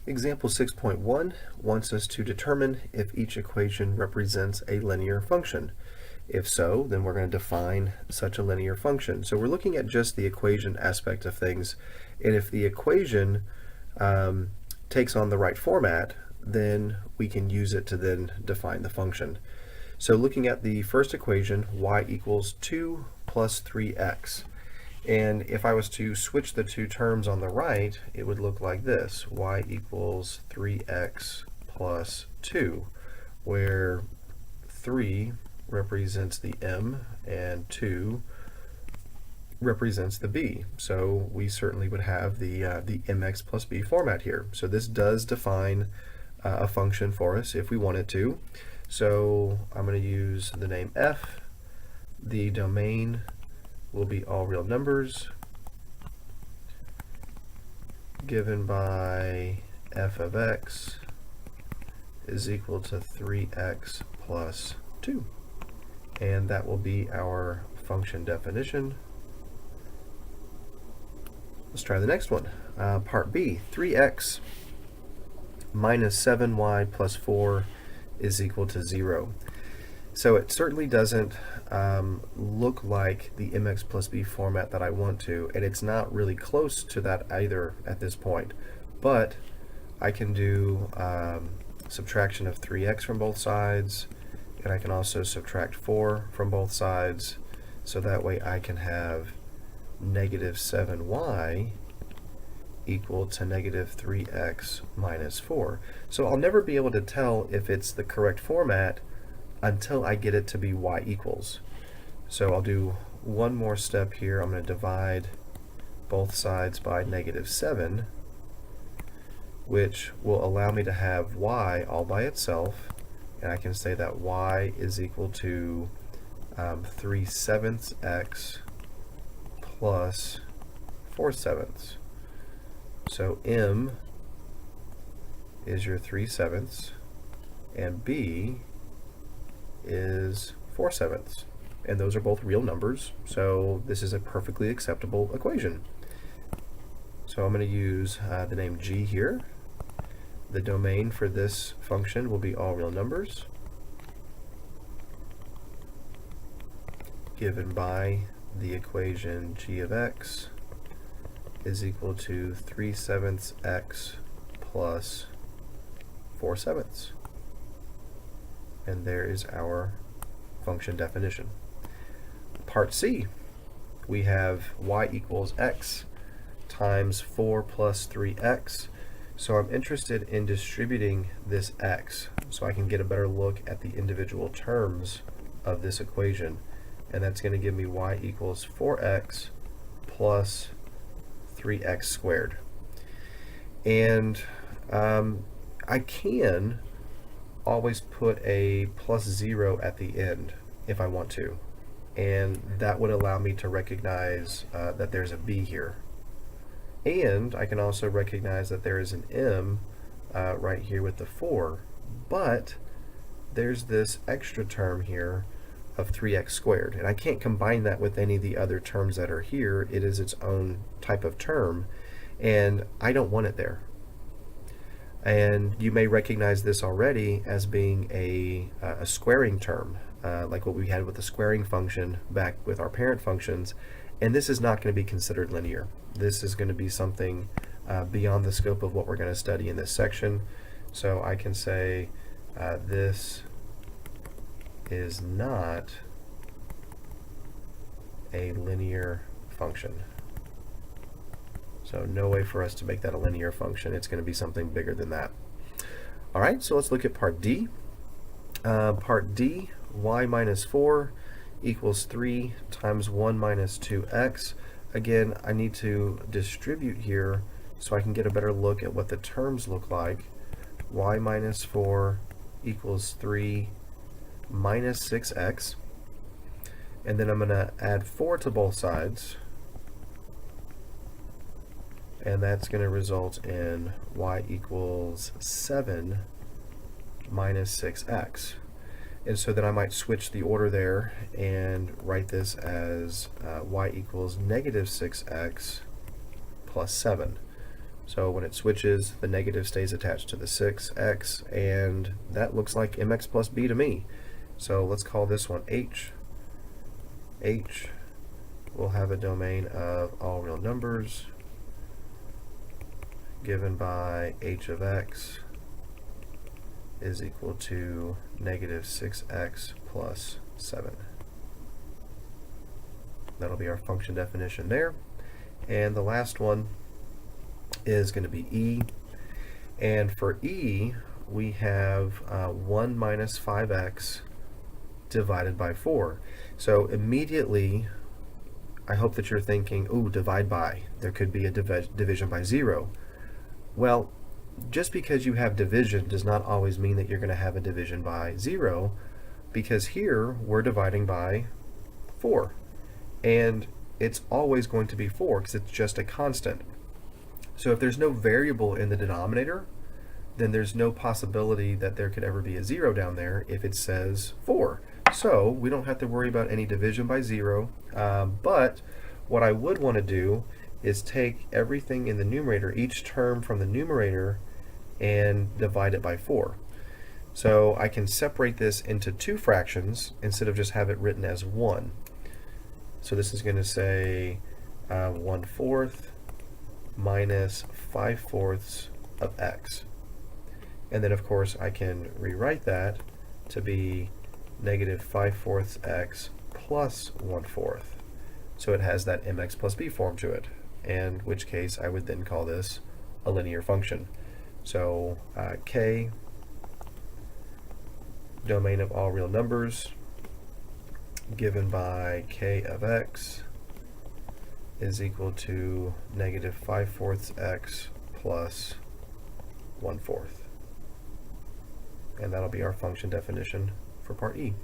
Example 6.1 wants us to determine if each equation represents a linear function. If so, then we're going to define such a linear function. So we're looking at just the equation aspect of things, and if the equation takes on the right format, then we can use it to then define the function. So looking at the first equation, y equals 2 plus 3x. And if I was to switch the two terms on the right, it would look like this: y equals 3x plus 2, where 3 represents the m and 2 represents the b. So we certainly would have the mx plus b format here. So this does define a function for us if we wanted to. So I'm going to use the name f. The domain will be all real numbers given by f of x is equal to 3x plus 2. And that will be our function definition. Let's try the next one. Part B, 3x minus 7y plus 4 is equal to 0. So it certainly doesn't look like the mx plus b format that I want to, and it's not really close to that either at this point. But I can do subtraction of 3x from both sides, and I can also subtract 4 from both sides, so that way I can have negative 7y equal to negative 3x minus 4. So I'll never be able to tell if it's the correct format until I get it to be y equals. So I'll do one more step here. I'm going to divide both sides by negative 7, which will allow me to have y all by itself, and I can say that y is equal to 3/7 x plus 4/7. So m is your 3/7 and b is 4/7, and those are both real numbers, so this is a perfectly acceptable equation. So I'm going to use the name g here. The domain for this function will be all real numbers given by the equation g of x is equal to 3/7 x plus 4/7. And there is our function definition. Part C, we have y equals x times 4 plus 3x. So I'm interested in distributing this x so I can get a better look at the individual terms of this equation. And that's going to give me y equals 4x plus 3x squared. And I can always put a plus 0 at the end if I want to, and that would allow me to recognize that there's a b here. And I can also recognize that there is an m right here with the 4, but there's this extra term here of 3x squared, and I can't combine that with any of the other terms that are here. It is its own type of term, and I don't want it there. And you may recognize this already as being a squaring term, like what we had with the squaring function back with our parent functions, and this is not going to be considered linear. This is going to be something beyond the scope of what we're going to study in this section. So I can say this is not a linear function. So no way for us to make that a linear function. It's going to be something bigger than that. All right, so let's look at part D. Part D, y minus 4 equals 3 times 1 minus 2x. Again, I need to distribute here so I can get a better look at what the terms look like. Y minus 4 equals 3 minus 6x. And then I'm going to add 4 to both sides, and that's going to result in y equals 7 minus 6x. And so then I might switch the order there and write this as y equals negative 6x plus 7. So when it switches, the negative stays attached to the 6x, and that looks like mx plus b to me. So let's call this one h. H will have a domain of all real numbers given by h of x is equal to negative 6x plus 7. That'll be our function definition there. And the last one is going to be e. And for e, we have 1 minus 5x divided by 4. So immediately, I hope that you're thinking, ooh, divide by. There could be a division by 0. Well, just because you have division does not always mean that you're going to have a division by 0, because here we're dividing by 4. And it's always going to be 4 because it's just a constant. So if there's no variable in the denominator, then there's no possibility that there could ever be a 0 down there if it says 4. So we don't have to worry about any division by 0, but what I would want to do is take everything in the numerator, each term from the numerator, and divide it by 4. So I can separate this into 2 fractions instead of just have it written as 1. So this is going to say 1/4 minus 5/4 of x. And then of course I can rewrite that to be negative 5/4 x plus 1/4. So it has that mx plus b form to it, in which case I would then call this a linear function. So k, domain of all real numbers, given by k of x is equal to negative 5/4 x plus 1/4. And that'll be our function definition for part E.